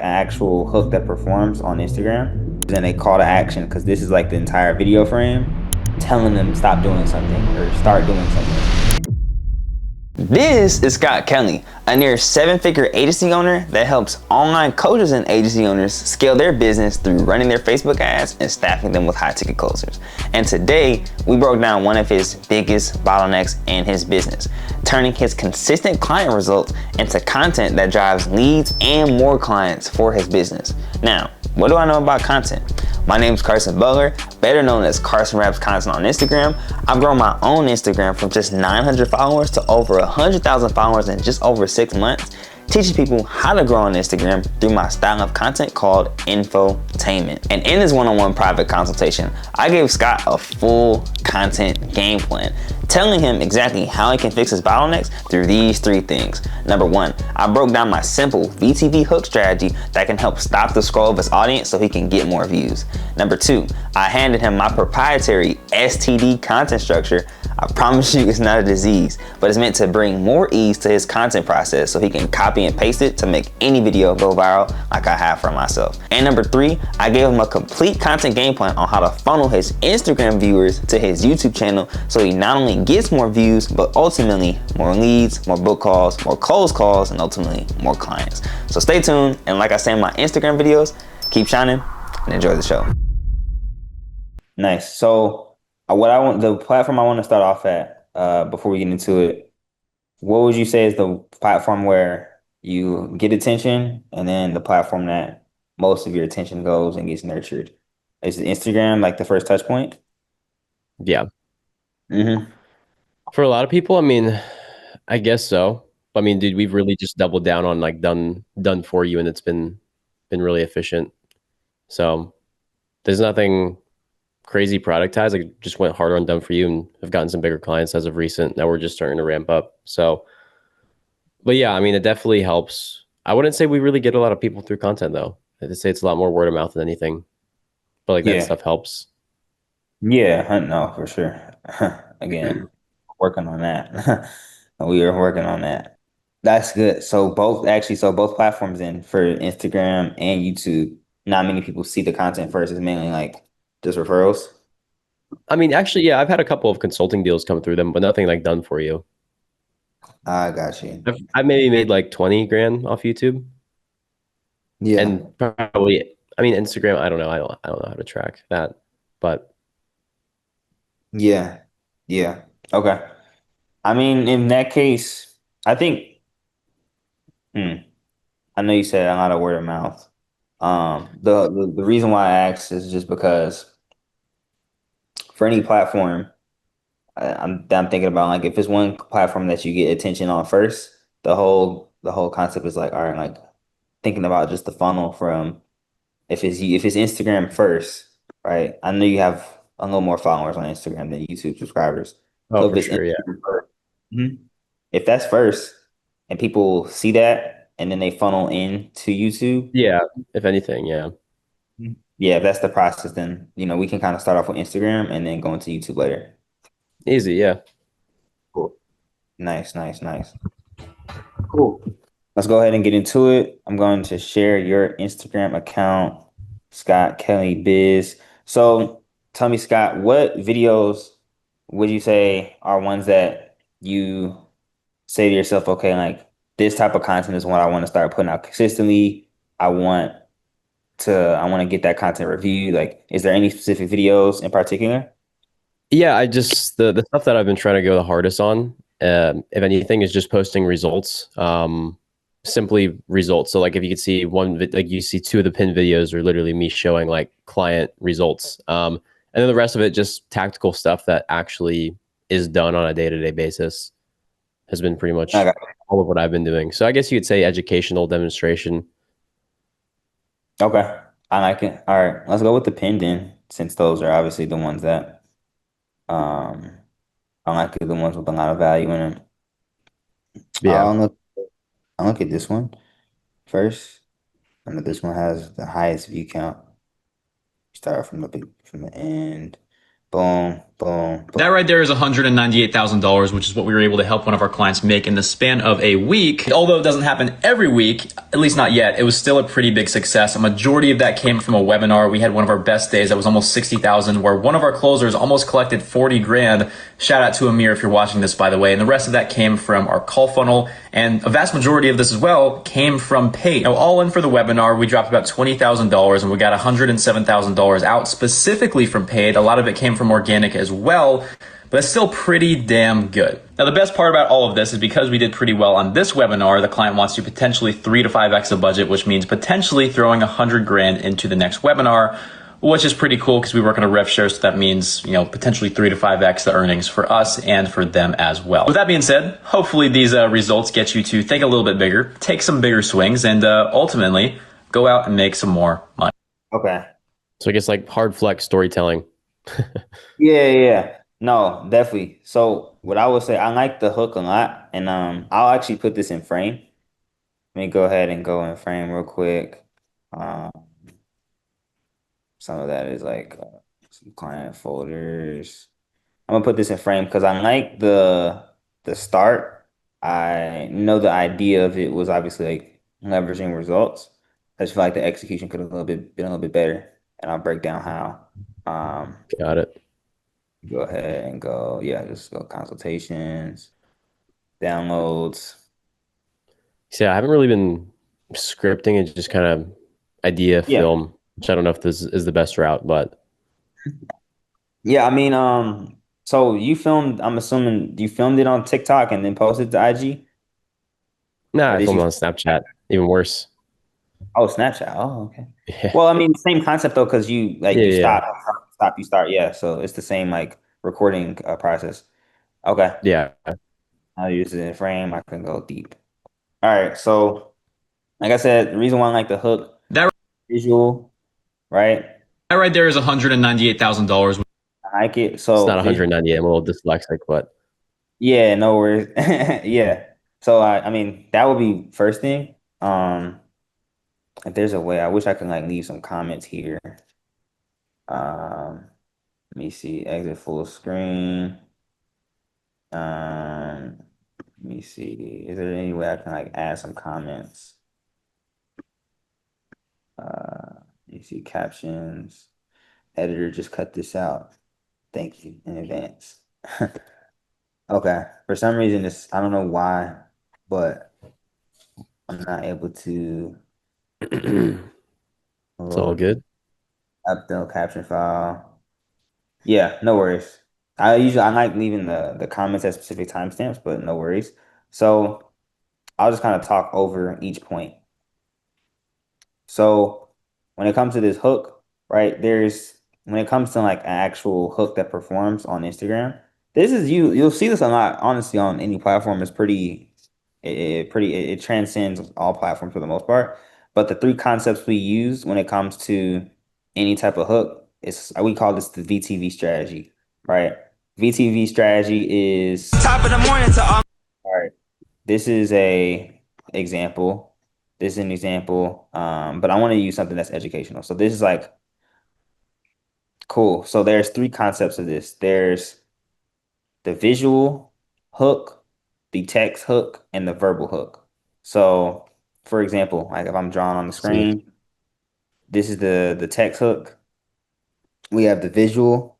an actual hook that performs on Instagram. Then a call to action because this is like the entire video frame telling them stop doing something or start doing something. This is Scott Kelly, a near seven-figure agency owner that helps online coaches and agency owners scale their business through running their Facebook ads and staffing them with high-ticket closers. And today, we broke down one of his biggest bottlenecks in his business, turning his consistent client results into content that drives leads and more clients for his business. Now, what do I know about content? My name is Carson Butler, better known as Carson Raps Content on Instagram. I've grown my own Instagram from just 900 followers to over 100,000 followers in just over 6 months, teaching people how to grow on Instagram through my style of content called infotainment. And in this one-on-one private consultation, I gave Scott a full content game plan, telling him exactly how he can fix his bottlenecks through these 3 things. Number 1, I broke down my simple VTV hook strategy that can help stop the scroll of his audience so he can get more views. Number 2, I handed him my proprietary STD content structure. I promise you it's not a disease, but it's meant to bring more ease to his content process so he can copy and paste it to make any video go viral like I have for myself. And number 3, I gave him a complete content game plan on how to funnel his Instagram viewers to his YouTube channel so he not only gets more views, but ultimately more leads, more book calls, more closed calls, and ultimately more clients. So stay tuned, and like I say in my Instagram videos, keep shining and enjoy the show. Nice. So the platform I want to start off at before we get into it, what would you say is the platform where you get attention and then the platform that most of your attention goes and gets nurtured? Is Instagram like the first touch point? Yeah. Mm-hmm. For a lot of people, I mean, I guess so. I mean, dude, we've really just doubled down on like done for you, and it's been really efficient. So there's nothing crazy productized. I just went harder on done for you and have gotten some bigger clients as of recent. Now we're just starting to ramp up. So, but yeah, I mean, it definitely helps. I wouldn't say we really get a lot of people through content though. I'd say it's a lot more word of mouth than anything. But like that Yeah. stuff helps. Yeah, no, for sure. Again, working on that. We are working on that. That's good. So both platforms then for Instagram and YouTube, not many people see the content first. It's mainly like just referrals. I mean, actually, yeah, I've had a couple of consulting deals come through them, but nothing like done for you. I got you. I've maybe made like 20 grand off YouTube. Yeah. And probably, I mean, Instagram, I don't know. I don't know how to track that, but Yeah. Yeah. Okay. I mean, in that case, I think, I know you said a lot of word of mouth. The reason why I asked is just because for any platform, I'm thinking about like if it's one platform that you get attention on first, the whole concept is like, all right, like thinking about just the funnel from if it's Instagram first, right? I know you have a little more followers on Instagram than YouTube subscribers. oh, So if for it's sure, yeah. Instagram first, if that's first and people see that and then they funnel in to YouTube, Yeah, if anything, yeah. yeah, if that's the process, then we can kind of start off with Instagram and then go into YouTube later. Easy, yeah. Cool. Nice, nice, nice. Cool. Let's go ahead and get into it. I'm going to share your Instagram account, Scott Kelly Biz. So tell me, Scott, what videos would you say are ones that you say to yourself, okay, like this type of content is what I want to start putting out consistently. I want I want to get that content reviewed. Like, is there any specific videos in particular? Yeah, I just the stuff that I've been trying to go the hardest on, if anything, is just posting results. Simply results. So like if you could see like you see 2 of the pin videos are literally me showing like client results. And then the rest of it just tactical stuff that actually is done on a day-to-day basis has been pretty much Okay. all of what I've been doing. So I guess you could say educational demonstration. Okay. I like it. All right. Let's go with the pinned in since those are obviously the ones that um I like the ones with a lot of value in them. Yeah. I'll look I'll look at this one first. I know this one has the highest view count. Start from the end. Boom. Boom. That right there is $198,000, which is what we were able to help one of our clients make in the span of a week. Although it doesn't happen every week, at least not yet, it was still a pretty big success. A majority of that came from a webinar. We had one of our best days that was almost 60,000, where one of our closers almost collected 40 grand. Shout out to Amir if you're watching this, by the way. And the rest of that came from our call funnel. And a vast majority of this as well came from paid. Now, all in for the webinar, we dropped about $20,000 and we got $107,000 out specifically from paid. A lot of it came from organic as well, but it's still pretty damn good. Now, the best part about all of this is because we did pretty well on this webinar, the client wants to potentially 3 to 5x the budget, which means potentially throwing 100 grand into the next webinar, which is pretty cool because we work on a rev share. So that means, potentially 3 to 5x the earnings for us and for them as well. With that being said, hopefully these results get you to think a little bit bigger, take some bigger swings, and ultimately go out and make some more money. Okay. So I guess like hard flex storytelling. Yeah. No, definitely. So what I would say, I like the hook a lot, and I'll actually put this in frame. Let me go ahead and go in frame real quick. Um, some of that is like some client folders. I'm gonna put this in frame because I like the start. I know the idea of it was obviously like leveraging results. I just feel like the execution could have been a little bit better, and I'll break down how. Got it. Go ahead and go, yeah, just go consultations, downloads. See, I haven't really been scripting and just kind of idea Yeah. film, which I don't know if this is the best route, but Yeah, I mean, so I'm assuming you filmed it on TikTok and then posted to IG? nah, Or I did filmed you? on Snapchat. Even worse. Oh, Snapchat. Oh, okay. Yeah. Well, I mean, same concept though, because you like Yeah, you yeah, stop, you start. Yeah, so it's the same like recording process. Okay, yeah. I'll use it in frame. I can go deep. All right, so like I said, the reason why I like the hook That visual, right? right there is $198,000. I like it. It's not So visual. 190. I'm a little dyslexic, but Yeah, no worries. Yeah. So I mean that would be first thing. If there's a way, I wish I could like leave some comments here. Um, let me see, exit full screen. Let me see. Is there any way I can like add some comments? Let me see captions. Editor, just cut this out. Thank you in advance. Okay. For some reason, I don't know why, but I'm not able to it's all load good. up the caption file. Yeah, no worries. I like leaving the comments at specific timestamps, but no worries. So I'll just kind of talk over each point. So when it comes to this hook, right, when it comes to like an actual hook that performs on Instagram, you'll see this a lot, honestly, on any platform. It's it transcends all platforms for the most part. But the three concepts we use when it comes to any type of hook is we call this the VTV strategy, right? VTV strategy is Top of the morning to all. all right. This is a example. This is an example. But I want to use something that's educational. So this is like cool. So there's three concepts of this. There's the visual hook, the text hook, and the verbal hook. So for example, like if I'm drawing on the See, screen, this is the text hook. We have the visual.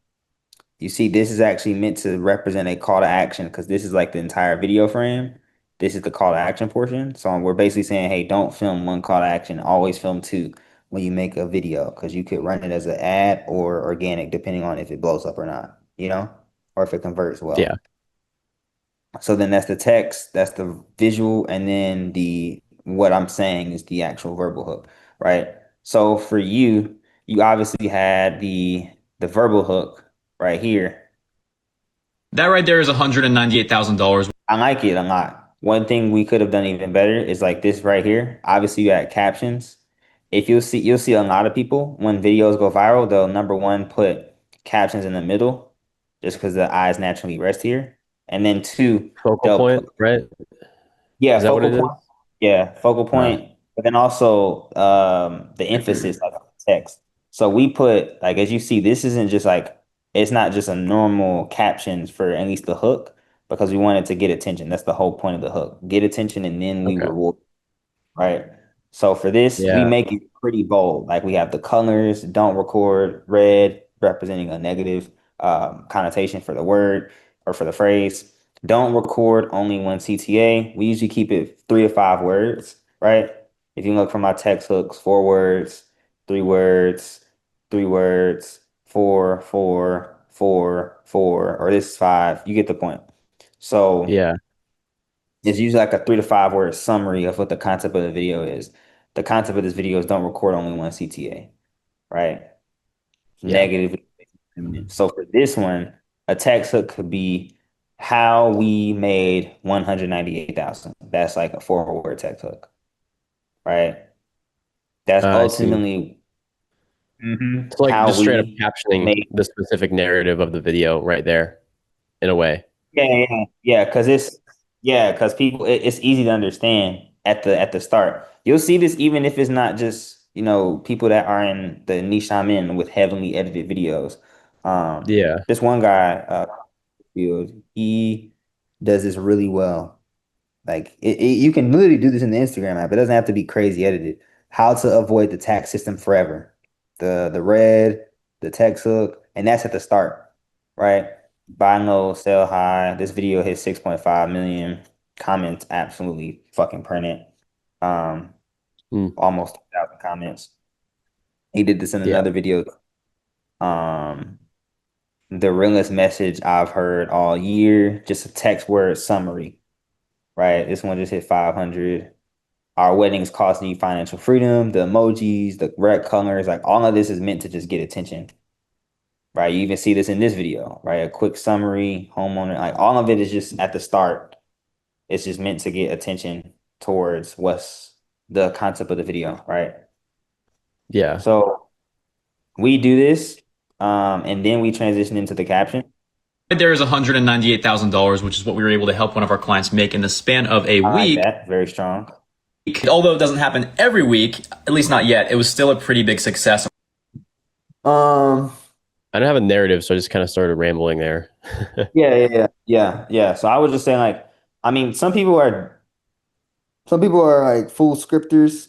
You see, this is actually meant to represent a call to action because this is like the entire video frame. This is the call to action portion. So we're basically saying, hey, don't film one call to action, always film two when you make a video because you could run it as an ad or organic, depending on if it blows up or not, or if it converts yeah. well. So then that's the text, that's the visual, and then the what I'm saying is the actual verbal hook, right? So for you, you obviously had the verbal hook right here. That right there is $198,000. I like it a lot. One thing we could have done even better is like this right here. Obviously, you had captions. If you'll see a lot of people when videos go viral, they'll number one put captions in the middle, just because the eyes naturally rest here, and then two, Focal they'll point, put right? yeah Is that what focal it is? point, yeah focal Uh, point, but then also the emphasis like on the text. So we put like as you see, this isn't just like It's not just a normal captions for at least the hook because we wanted to get attention. That's the whole point of the hook. Get attention and then we Okay. reward, right? So for this, we Yeah. make it pretty bold. Like we have the colors, don't record, red representing a negative connotation for the word or for the phrase. Don't record only one CTA. We usually keep it 3 to 5 words, right? If you look for my text hooks, 4 words, 3 words, 3 words, four, four, four, four, or this is five. You get the point. So Yeah. it's usually like a 3 to 5 word summary of what the concept of the video is. The concept of this video is don't record only one CTA, right? Yeah. Negative. So for this one, a text hook could be how we made 198,000. That's like a 4 word text hook, right? That's I see. ultimately So like how just straight up we captioning made. the specific narrative of the video right there in a way. Yeah, because because people it's easy to understand at the start. You'll see this even if it's not just, people that are in the niche I'm in with heavily edited videos. Yeah. This one guy, Field, he does this really well. Like you can literally do this in the Instagram app. It doesn't have to be crazy edited. How to avoid the tax system forever. The red, the text hook, and that's at the start, right? Buy low, sell high. This video hit 6.5 million comments. Absolutely fucking print it. Um, Mm. Almost 1,000 comments. He did this in Yeah. another video. Um, the realest message I've heard all year. Just a text word summary, right? This one just hit 500. Our weddings cost you financial freedom, the emojis, the red colors, like all of this is meant to just get attention, right? You even see this in this video, right? A quick summary, homeowner, like all of it is just at the start. It's just meant to get attention towards what's the concept of the video, right? Yeah. So we do this, and then we transition into the caption. Right there is $198,000, which is what we were able to help one of our clients make in the span of a I like week. that. Very strong. Although it doesn't happen every week, at least not yet, it was still a pretty big success. Um, I don't have a narrative, so I just kind of started rambling there. yeah. So I was just saying, like, I mean, some people are like full scripters.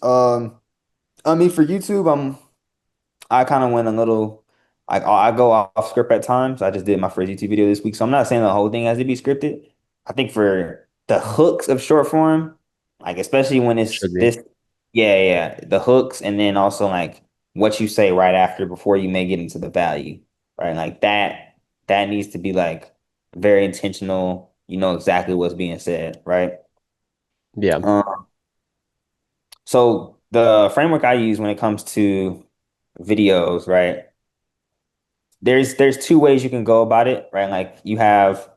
I mean, for YouTube, I kind of went a little like I go off script at times. I just did my first YouTube video this week, so I'm not saying the whole thing has to be scripted. I think for the hooks of short form, like especially when it's Should be. this, the hooks, and then also like what you say right after before you may get into the value, right? Like that needs to be like very intentional. You know exactly what's being said, right? Yeah. Um, so the framework I use when it comes to videos, right? There's two ways you can go about it, right? Like you have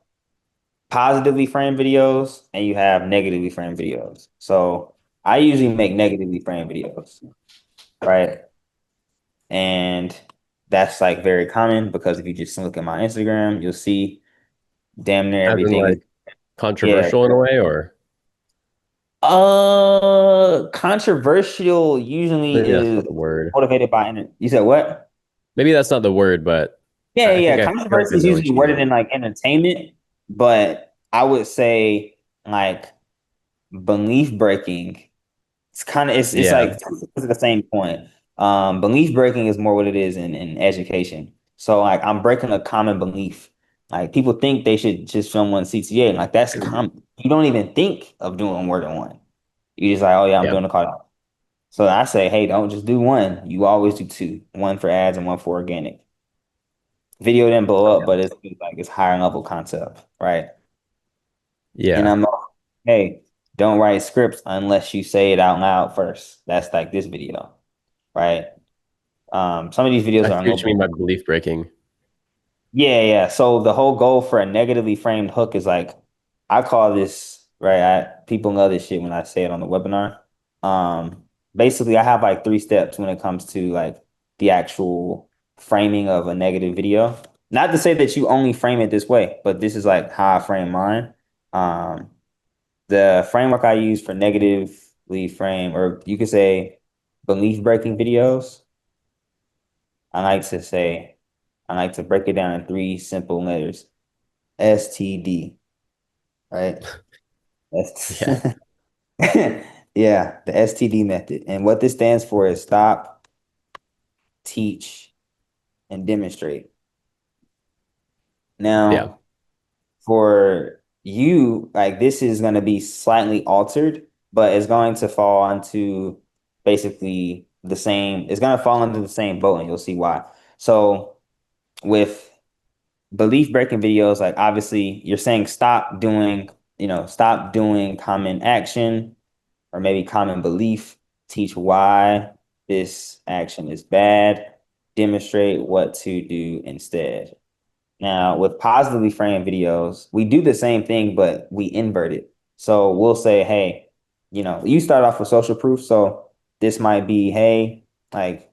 positively framed videos and you have negatively framed videos. So I usually make negatively framed videos, right? And that's like very common because if you just look at my Instagram, you'll see damn near As in everything is like yeah. controversial in a way, or Controversial usually maybe that's is not the word. motivated by you said what? Maybe that's not the word, but I think I feel like I Controversy is know what usually you worded in mean. like entertainment, but I would say like belief breaking. It's Yeah. like it's the same point. Belief breaking is more what it is in education. So like I'm breaking a common belief. Like people think they should just film one CTA. Like that's common. You don't even think of doing more than one. You just like, oh yeah, I'm Yeah. doing a call. So I say, hey, don't just do one. You always do two. One for ads and one for organic. Video didn't blow up, but it's like it's higher level concept, right? And Yeah. I'm like, hey, don't write scripts unless you say it out loud first. That's like this video, right? Some of these videos I are a see little what you mean bit, by belief breaking. yeah. So the whole goal for a negatively framed hook is like, I call this, right? People love this shit when I say it on the webinar. Basically, I have like 3 steps when it comes to like the actual framing of a negative video. Not to say that you only frame it this way, but this is like how I frame mine. Um, the framework I use for negatively frame, or you could say belief breaking videos, I like to say. I like to break it down in three simple letters. STD, right? Yeah. That's yeah, the STD method. And what this stands for is stop, teach, and demonstrate. Yeah. Now, for you, like this is going to be slightly altered, but it's going to fall into basically the same, it's going to fall into the same boat, and you'll see why. So, with belief breaking videos, like obviously you're saying stop doing common action or maybe common belief, teach why this action is bad, demonstrate what to do instead. Now, with positively framed videos, we do the same thing, but we invert it. So we'll say, hey, you start off with social proof. So this might be, hey, like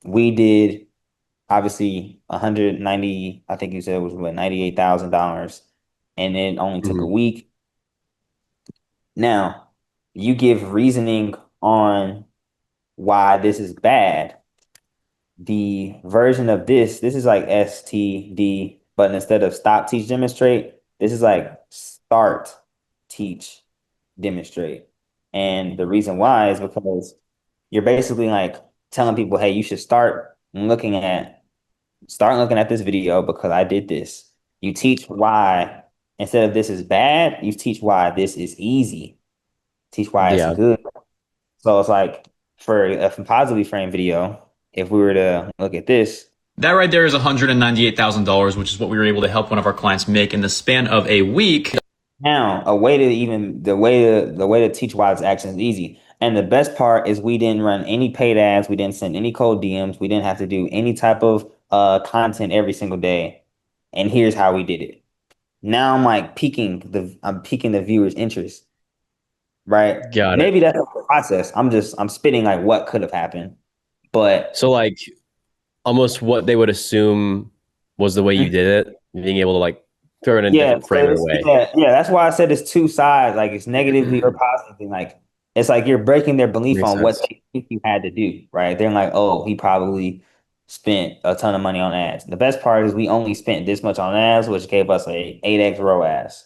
we did obviously 190, I think you said it was what, $98,000, and it only took a Mhm. week. Now, you give reasoning on why this is bad. The version of this is like STD, but instead of stop, teach, demonstrate, this is like start, teach, demonstrate. And the reason why is because you're basically like telling people, hey, you should start looking at this video because I did this. You teach why instead of this is bad, you teach why this is easy. Teach why it's Yeah. good. So it's like for a positively framed video, if we were to look at this, That right there is $198,000, which is what we were able to help one of our clients make in the span of a week. now a way to even the way to teach why this action is easy. And the best part is we didn't run any paid ads, we didn't send any cold DMs, we didn't have to do any type of content every single day. And here's how we did it. Now I'm piquing the viewer's interest, right? Got it. Maybe that's the process. I'm spitting like what could have happened. But So like almost what they would assume was the way you did it, being able to like throw it in a yeah, different frame so and way. yeah, that's why I said it's two sides, like it's negatively or positively. Like it's like you're breaking their belief Makes on what sense. they think you had to do, right? They're like, oh, he probably spent a ton of money on ads. The best part is we only spent this much on ads, which gave us a 8x ROAS,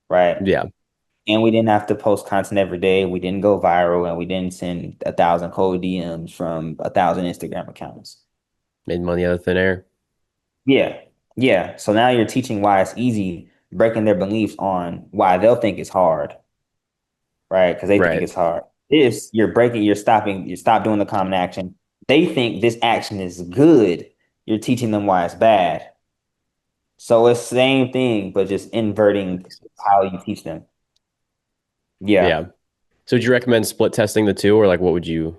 right? Yeah. And we didn't have to post content every day. We didn't go viral, and we didn't send 1,000 cold DMs from 1,000 Instagram accounts. Made money out of thin air. Yeah. Yeah. So now you're teaching why it's easy, breaking their beliefs on why they'll think it's hard, right? Because they think Right. it's hard. This, you stop doing the common action. They think this action is good. You're teaching them why it's bad. So it's same thing, but just inverting how you teach them. Yeah. Yeah. So would you recommend split testing the two, or like what would you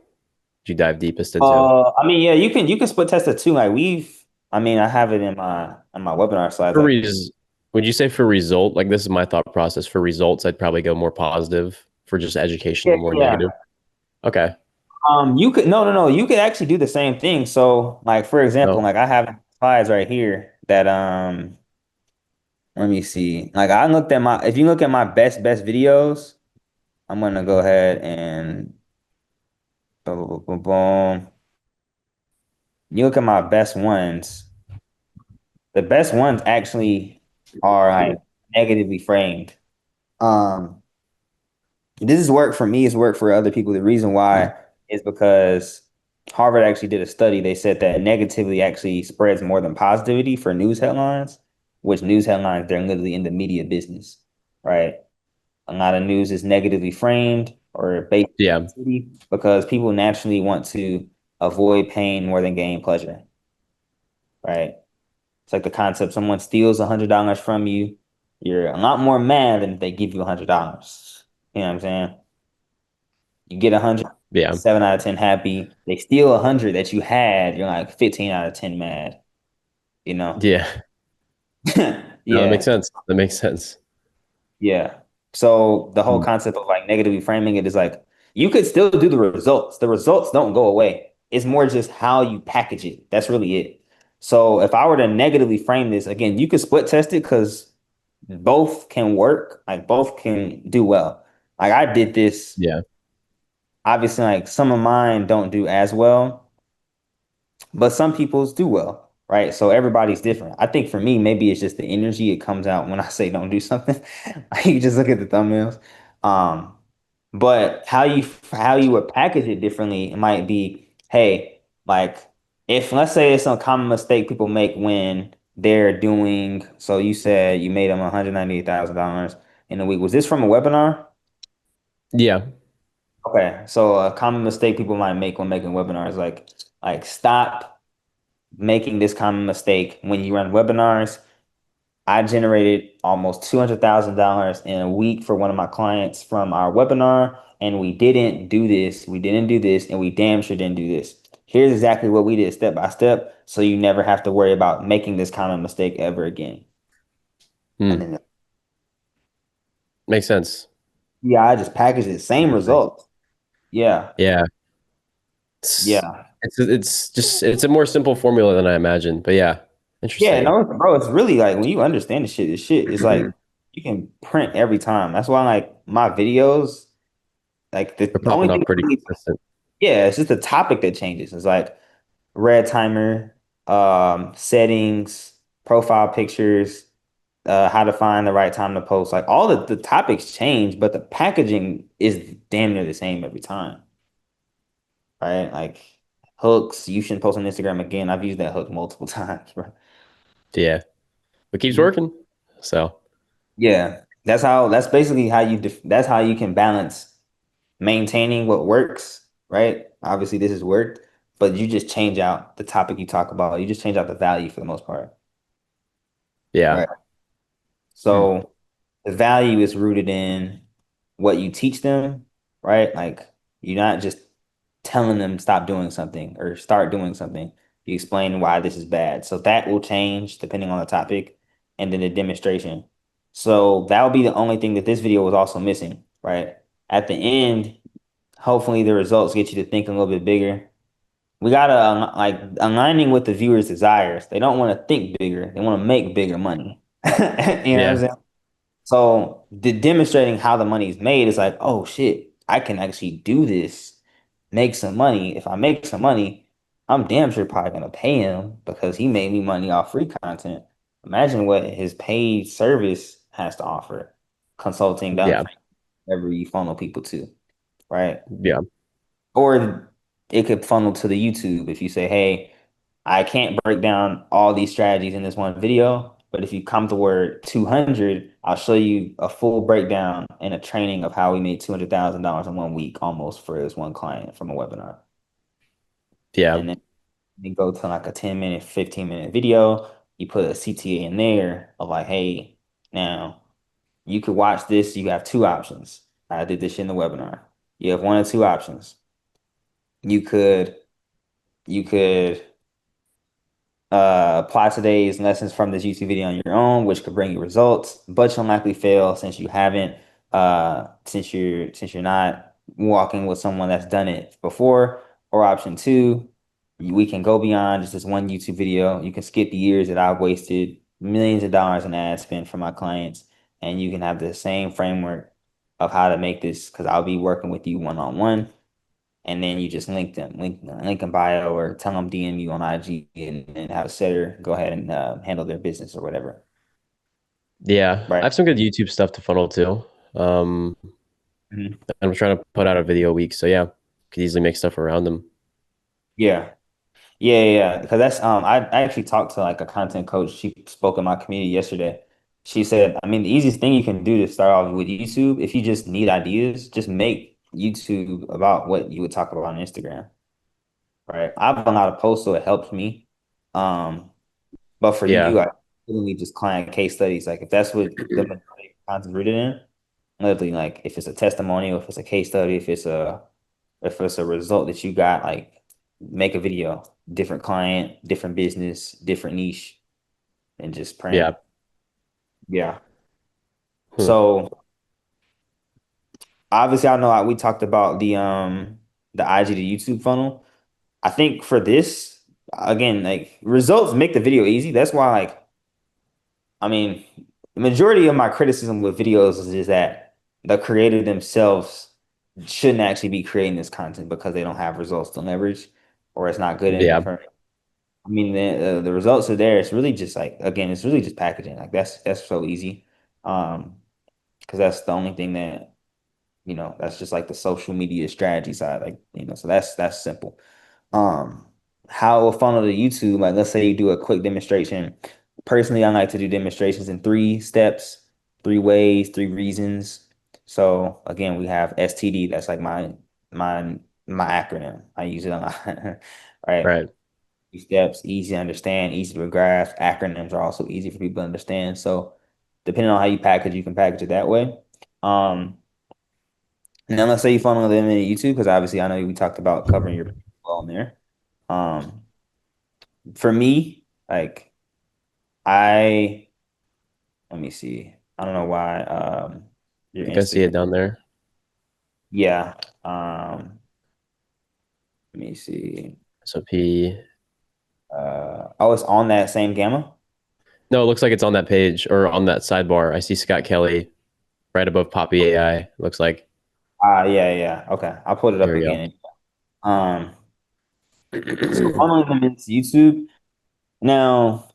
dive deepest into? I mean, yeah, you can split test it too. I mean, I have it in my webinar slides. For Like, res Would you say for result, like this is my thought process. For results, I'd probably go more positive. For just yeah, educational, more yeah. negative. Okay. You could no, you could actually do the same thing. So, like for example, Oh, like I have slides right here that let me see. Like I looked at my if you look at my best videos, I'm gonna go ahead and boom, boom, boom, boom, boom. You look at my best ones. The best ones actually are like negatively framed. Um, this is work for me, it's work for other people. The reason why is because Harvard actually did a study. They said that negativity actually spreads more than positivity for news headlines, which news headlines, they're literally in the media business, right? A lot of news is negatively framed or based yeah. on negativity because people naturally want to avoid pain more than gain pleasure, right? It's like the concept someone steals $100 from you, you're a lot more mad than if they give you $100. You know what I'm saying? You get 100, Yeah. 7 out of 10 happy. They steal 100 that you had, you're like 15 out of 10 mad, you know? Yeah. No, that makes Yeah. sense. That makes sense. Yeah. So the whole Mm. concept of like negatively framing it is like you could still do the results. The results don't go away. It's more just how you package it. That's really it. So if I were to negatively frame this, again, you could split test it because both can work, like both can do well. Like I did this, Yeah. obviously, like some of mine don't do as well, but some people's do well, right? So everybody's different. I think for me, maybe it's just the energy it comes out when I say don't do something. You just look at the thumbnails. Um, but how you would package it differently, it might be, hey, like if let's say it's some common mistake people make when they're doing, so you said you made them $198,000 in a week. Was this from a webinar? Yeah. Okay, so a common mistake people might make when making webinars, like stop making this common mistake when you run webinars. I generated almost $200,000 in a week for one of my clients from our webinar, and we didn't do this. We didn't do this, and we damn sure didn't do this. Here's exactly what we did step by step, so you never have to worry about making this common mistake ever again. And Hmm. then, Makes sense. yeah, I just packaged it, same result. Yeah, Yeah. It's yeah. it's just it's a more simple formula than I imagined. But yeah, Yeah, interesting. no, bro, it's really like when you understand the shit is like you can print every time. That's why like my videos, like They're the only popping thing up that pretty really, consistent. yeah, it's just the topic that changes. It's like red timer, settings, profile pictures, how to find the right time to post. Like all the topics change, but the packaging is damn near the same every time, right? Like hooks, you shouldn't post on Instagram again. I've used that hook multiple times, bro. Yeah. It keeps working. So Yeah, that's basically how that's how you can balance maintaining what works, right? Obviously this has worked, but you just change out the topic you talk about. You just change out the value for the most part, yeah. right? Hmm. So the value is rooted in what you teach them, right? Like you're not just telling them stop doing something or start doing something. You explain why this is bad. So that will change depending on the topic and then the demonstration. So that would be the only thing that this video was also missing, right? At the end, hopefully the results get you to think a little bit bigger. We gotta like aligning with the viewer's desires. They don't want to think bigger. They want to make bigger money. You know what I'm Yeah. saying? So the demonstrating how the money is made is like, oh shit, I can actually do this, make some money. If I make some money, I'm damn sure probably gonna pay him because he made me money off free content. Imagine what his paid service has to offer. Consulting done Yeah. for whatever you funnel people to, right? Yeah. Or it could funnel to the YouTube if you say, hey, I can't break down all these strategies in this one video, but if you come to word 200, I'll show you a full breakdown and a training of how we made $200,000 in 1 week almost for this one client from a webinar. Yeah. And then you go to like a 10-minute, 15-minute video, you put a CTA in there of like, hey, now you could watch this, you have two options. I did this shit in the webinar. You have one or two options. You could you could apply today's lessons from this YouTube video on your own, which could bring you results, but you'll likely fail since you haven't, since you're not walking with someone that's done it before. Or option two, we can go beyond just this one YouTube video. You can skip the years that I've wasted millions of dollars in ad spend for my clients, and you can have the same framework of how to make this because I'll be working with you one on one and then you just link in bio or tell them DM you on IG and have a setter go ahead and handle their business or whatever. Yeah. I Right. have some good YouTube stuff to funnel too. Um, Mhm. I'm trying to put out a video a week. So yeah, could easily make stuff around them. Yeah. Yeah. Because that's I actually talked to like a content coach. She spoke in my community yesterday. She said, I mean, the easiest thing you can do to start off with YouTube, if you just need ideas, just make YouTube about what you would talk about on Instagram. Right. I've done a lot of posts, so it helps me. Um, But for Yeah. you, I literally just client case studies. Like if that's what the majority of content rooted in, literally like if it's a testimonial, if it's a case study, if it's a result that you got, like make a video, different client, different business, different niche, and just print. Yeah. Yeah. Hmm. So obviously I know we talked about the IG to YouTube funnel. I think for this, again, like results make the video easy. That's why like I mean, the majority of my criticism with videos is that the creator themselves shouldn't actually be creating this content because they don't have results to leverage or it's not good Yeah. enough. I mean, the results are there. It's really just like, again, it's really just packaging. Like that's so easy. Um, because that's the only thing that, that's just like the social media strategy side. Like, so that's simple. Um, how a funnel to YouTube, like let's say you do a quick demonstration. Personally, I like to do demonstrations in 3 steps, 3 ways, 3 reasons. So again, we have STD. That's like my my acronym. I use it a lot. Right. Right. 3 steps, easy to understand, easy to grasp. Acronyms are also easy for people to understand. So depending on how you package, you can package it that way. Um, Now let's say you funnel them into YouTube, because obviously I know we talked about covering your well on there. Um, for me, like I let me see. I don't know why I your think I see it Instagram. down there. Yeah. Let me see. SOP. Oh, it's on that same gamma? No, it looks like it's on that page or on that sidebar. I see Scott Kelly right above Poppy AI. Looks like. Yeah, yeah. Okay. I'll put it up There we go. again. Um, so funneling them into YouTube. Now,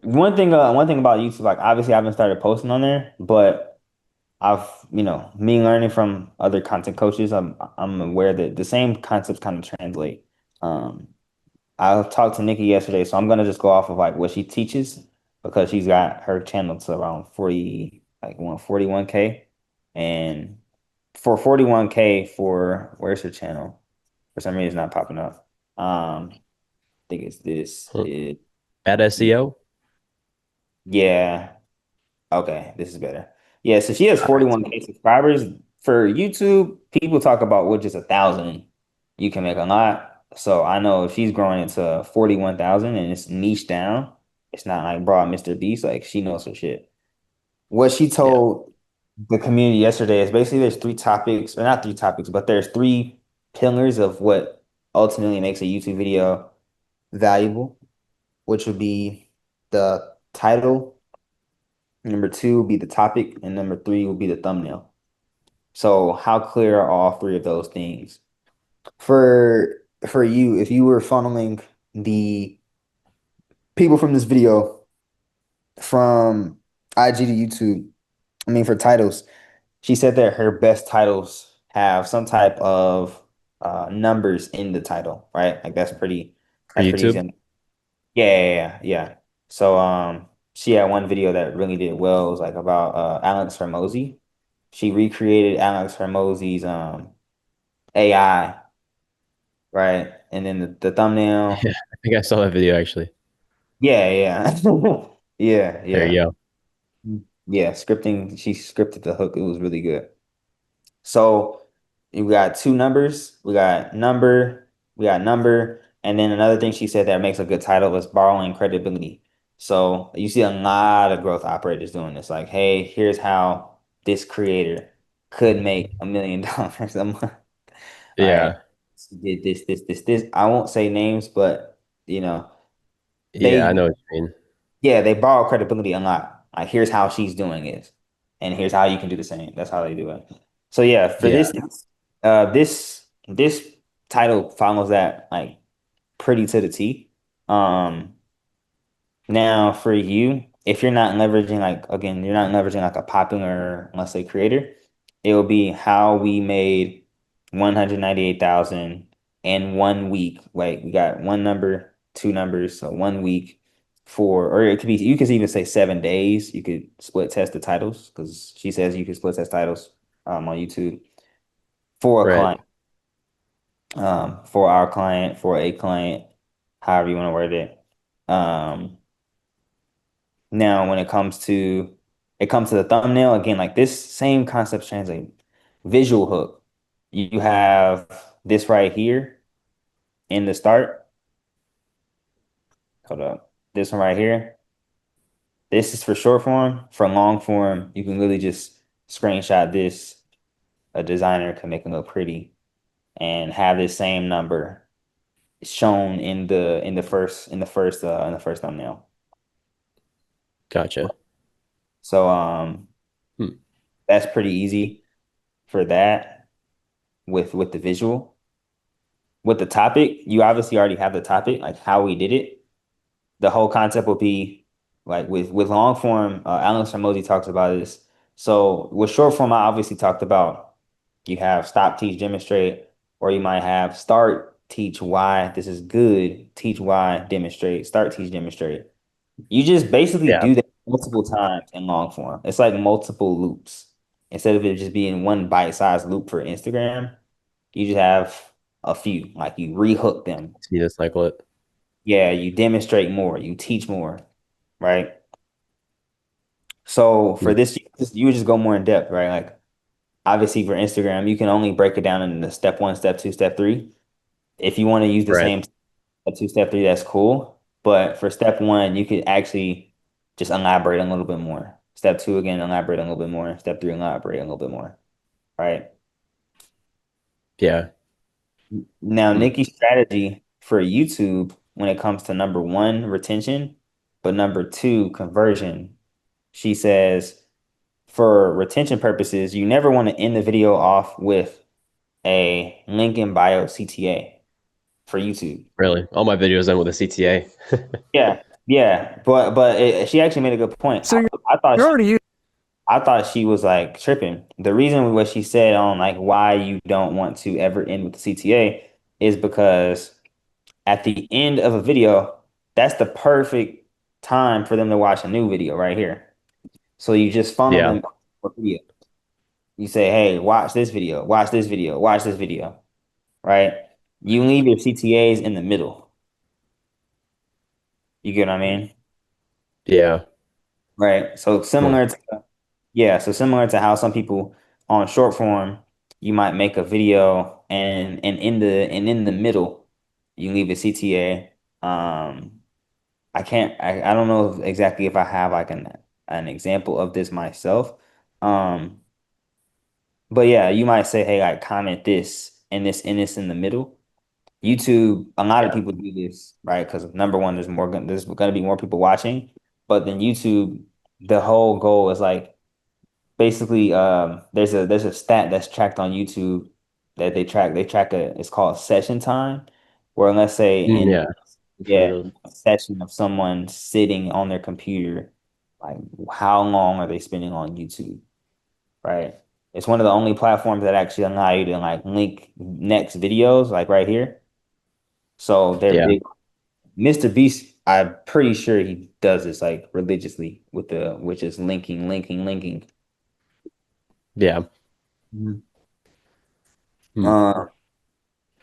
one thing about YouTube, like obviously I haven't started posting on there, but I've, me learning from other content coaches, I'm aware that the same concepts kind of translate. Um, I talked to Nikki yesterday, so I'm gonna just go off of like what she teaches because she's got her channel to around 40, like 141K. And for 41K for where's her channel? For some reason it's not popping up. I think it's this. Huh. Bad SEO. Yeah. Okay, this is better. Yeah, so she has All right. 41K subscribers. For YouTube, people talk about with just 1,000, you can make a lot. So I know if she's growing it to 41,000 and it's niche down, it's not like broad Mr. Beast, like she knows her shit. What she Yeah. told the community yesterday is basically there's 3 topics, or not 3 topics, but there's 3 pillars of what ultimately makes a YouTube video valuable, which would be the title. Number 2 will be the topic, and number 3 will be the thumbnail. So how clear are all 3 of those things? For you, if you were funneling the people from this video from IG to YouTube, I mean for titles, she said that her best titles have some type of numbers in the title, right? Like For that's pretty YouTube. easy. Yeah. So she had one video that really did well. It was like about Alex Hormozy. She recreated Alex Hormozy's AI, right? And then the Yeah, thumbnail. I think I saw that video actually. Yeah. Yeah, There yeah. you go. Yeah, scripting, she scripted the hook. It was really good. So we got 2 numbers. We got number, and then another thing she said that makes a good title was borrowing credibility. So you see a lot of growth operators doing this. Like, hey, here's how this creator could make $1 million a month. All right. Yeah. She did this. I won't say names, but Yeah, I they know what you mean. yeah, they borrow credibility a lot. Like, here's how she's doing it, and here's how you can do the same. That's how they do it. So yeah, for Yeah. this title follows that like pretty to the T. Um, Now for you, if you're not leveraging like again, you're not leveraging like a popular, let's say, creator, it will be how we made 198,000 in one week. Like we got one number, 2 numbers, so one week for, or it could be, you could even say 7 days. You could split test the titles because she says you could split test titles on YouTube for a Right. client, for our client, for a client, however you want to word it. Now, when it comes to the thumbnail, again, like this same concept translate. Visual hook. You have this right here in the start. Hold up. This one right here. This is for short form. For long form, you can really just screenshot this. A designer can make it look pretty and have this same number shown in the first thumbnail. Gotcha. So Hmm. that's pretty easy for that with the visual. with the topic, you obviously already have the topic, like how we did it. The whole concept will be like with long form, Alex Hormozy talks about this. So with short form, I obviously talked about you have stop, teach, demonstrate, or you might have start, teach why this is good, teach why, demonstrate, start, teach, demonstrate. You just basically Yeah. do that multiple times in long form. It's like multiple loops. Instead of it just being one bite-sized loop for Instagram, you just have a few. Like you rehook them. You just cycle it. Yeah, you demonstrate more, you teach more, right? So for Mm. this, you would just go more in depth, right? Like obviously for Instagram, you can only break it down into step one, step two, step three. If you want to use the Right. same step two, step three, that's cool. But for step one, you could actually just elaborate a little bit more. Step two, again, elaborate a little bit more. Step three, elaborate a little bit more, right? Yeah. Now, Mm. Nikki's strategy for YouTube when it comes to number one, retention, but number two, conversion. She says for retention purposes, you never want to end the video off with a link in bio CTA for YouTube. Really. All my videos end with a CTA. Yeah, yeah, she actually made a good point. So I thought you're already I thought she was like tripping. The reason what she said on like why you don't want to ever end with the CTA is because at the end of a video, that's the perfect time for them to watch a new video right here. So you just funnel Yeah. them for video. You say, hey, watch this video, watch this video, watch this video, right? You leave your CTAs in the middle. You get what I mean? Yeah. Right. So Huh. similar to yeah, so similar to how some people on short form, you might make a video and in the middle, you leave a CTA. I don't know exactly if I have like an example of this myself. Um, but yeah, you might say, hey, like comment this and this in the middle. YouTube, a lot of Yeah. people do this, right? Because number one, there's gonna be more people watching, but then YouTube, the whole goal is like basically there's a stat that's tracked on YouTube that they track it's called session time, where let's say Mm, in yeah. I've heard of yeah those. a session of someone sitting on their computer, like how long are they spending on YouTube, right? It's one of the only platforms that actually allow you to like link next videos, like right here. So they're Yeah. big. Mr. Beast, I'm pretty sure he does this like religiously with the which is linking, linking, linking. Yeah. Mhm. Hmm. Uh,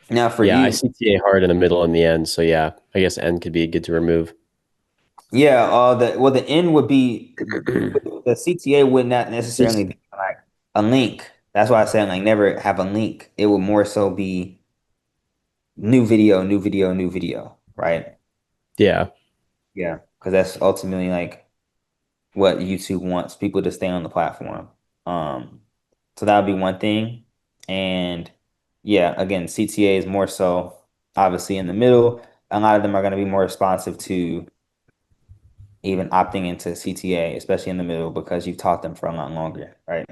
now for Yeah. I you, CTA hard in the middle and the end. So yeah, I guess end could be good to remove. yeah, the end would be the CTA would not necessarily be like a link. That's why I said like never have a link. It would more so be new video, new video, new video, right? Yeah. Yeah, because that's ultimately like what YouTube wants people to stay on the platform. Um, so that would be one thing. And yeah, again, CTA is more so obviously in the middle. A lot of them are going to be more responsive to even opting into CTA, especially in the middle, because you've taught them for a lot longer, right?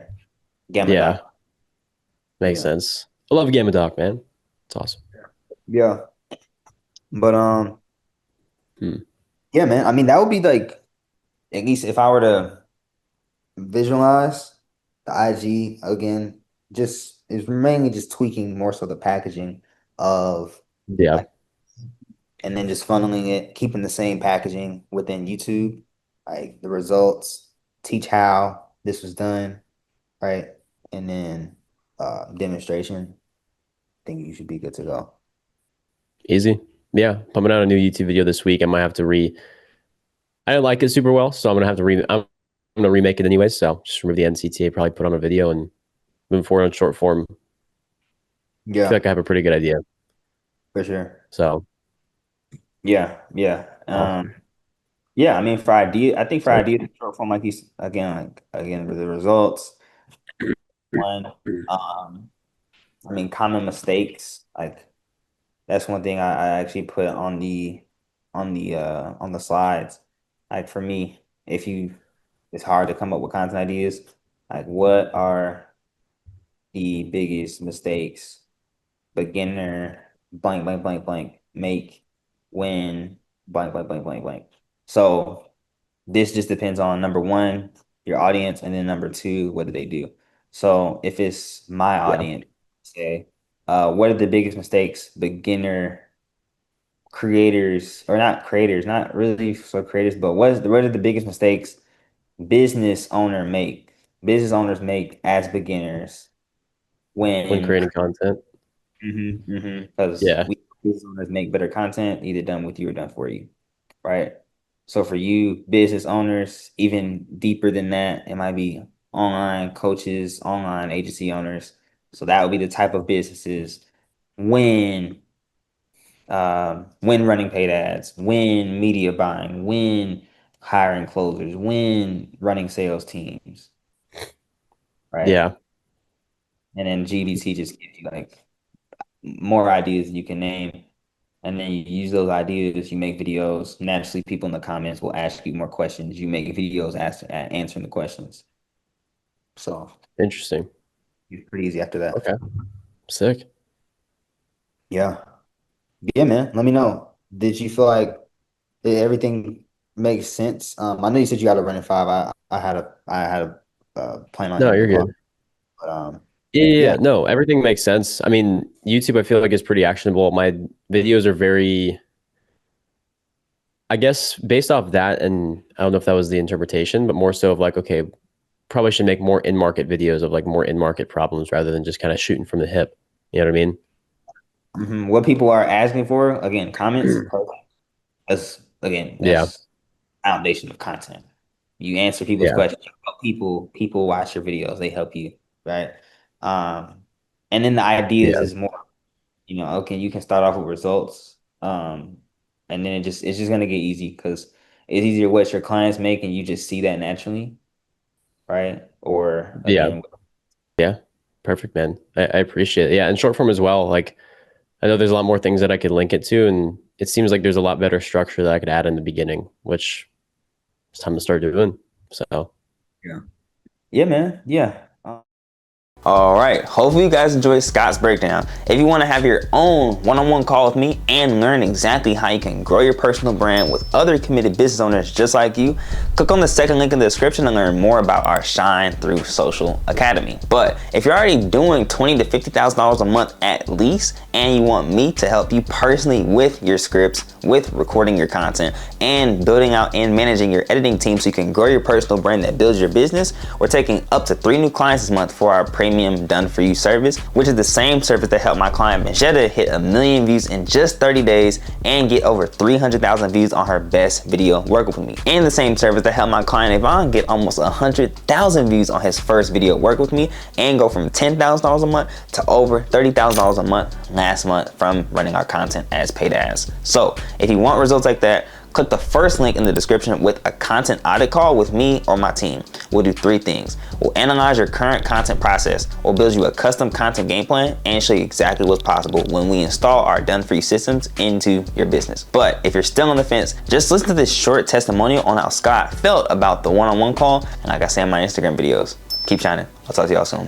Gamma Yeah. Doc. Makes Yeah. sense. I love Gamma Doc, man. It's awesome. Yeah. But Hmm. yeah, man. I mean, that would be like at least if I were to visualize the IG again, just is mainly just tweaking more so the packaging of Yeah. like and then just funneling it, keeping the same packaging within YouTube, like the results, teach how this was done, right? And then demonstration. I think you should be good to go. Easy. Yeah. Pumping out a new YouTube video this week. I might have to I didn't like it super well, so I'm gonna remake it anyways. So just remove the NCTA, probably put on a video and move forward on short form. I feel Yeah, like I have a pretty good idea. for sure. So Yeah, yeah. awesome. Yeah, I mean for idea, I think for So idea short form like again with the results, one I mean common mistakes, like that's one thing I actually put on the slides. Like for me, if you it's hard to come up with content ideas, like what are the biggest mistakes beginner blank, blank, blank, blank, make, win, blank, blank, blank, blank, blank. So this just depends on number one, your audience, and then number two, what do they do? So if it's my Yeah. audience, say, what are the biggest mistakes beginner creators, or not creators, not really so creators, but what are the biggest mistakes business owners make as beginners When when creating content. because Yeah. we business owners make better content either done with you or done for you, right? So for you business owners, even deeper than that, it might be online coaches, online agency owners. So that would be the type of businesses when when running paid ads, when media buying, when hiring closers, when running sales teams, right? Yeah. And then GBT just gives you like more ideas than you can name. And then you use those ideas, you make videos. Naturally, people in the comments will ask you more questions. You make videos answering the questions. So Interesting. it's pretty easy after that. Okay. Sick. Yeah. Yeah, man. Let me know. Did you feel like everything makes sense? I know you said you got to run at 5. I had a plan on No, hitting the you're clock, good. but Yeah, yeah, yeah. yeah. No, everything makes sense. I mean, YouTube, I feel like is pretty actionable. My videos are very, I guess, based off that, and I don't know if that was the interpretation, but more so of like, okay, probably should make more in-market videos of like more in-market problems rather than just kind of shooting from the hip. You know what I mean? What people are asking for, again, comments. Yeah, That's foundation of content. You answer people's yeah, questions. You help people watch your videos. They help you, right? Um, and then the ideas yeah, is more, okay, you can start off with results. And then it's just gonna get easy because it's easier what your clients make and you just see that naturally, right? Or yeah, again, yeah. Perfect, man. I appreciate it. Yeah, and short form as well. Like, I know there's a lot more things that I could link it to, and it seems like there's a lot better structure that I could add in the beginning, which it's time to start doing. So, yeah, yeah, man, yeah. All right, hopefully you guys enjoyed Scott's breakdown. If you want to have your own one-on-one call with me and learn exactly how you can grow your personal brand with other committed business owners just like you, click on the second link in the description and learn more about our Shine Through Social Academy. But if you're already doing $20,000 to $50,000 a month at least, and you want me to help you personally with your scripts, with recording your content, and building out and managing your editing team so you can grow your personal brand that builds your business, we're taking up to 3 new clients this month for our premium done for you service, which is the same service that helped my client Manjetta hit 1 million views in just 30 days and get over 300,000 views on her best video working with me. And the same service that helped my client Yvonne get almost 100,000 views on his first video working with me and go from $10,000 a month to over $30,000 a month last month from running our content as paid ads. So if you want results like that, click the first link in the description with a content audit call with me or my team. We'll do 3 things. We'll analyze your current content process. We'll build you a custom content game plan and show you exactly what's possible when we install our done-for-you systems into your business. But if you're still on the fence, just listen to this short testimonial on how Scott felt about the one-on-one call, and like I say in my Instagram videos. Keep shining. I'll talk to y'all soon.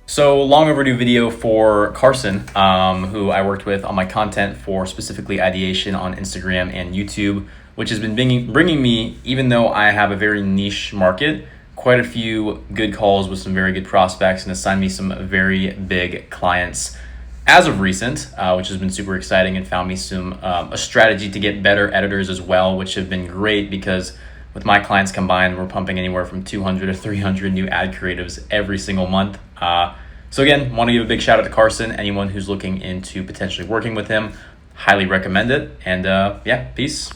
So long overdue video for Carson, who I worked with on my content for specifically ideation on Instagram and YouTube, which has been bringing me, even though I have a very niche market, quite a few good calls with some very good prospects and assigned me some very big clients as of recent, which has been super exciting, and found me a strategy to get better editors as well, which have been great because with my clients combined, we're pumping anywhere from 200 to 300 new ad creatives every single month. So again, want to give a big shout out to Carson. Anyone who's looking into potentially working with him, highly recommend it. And yeah, peace.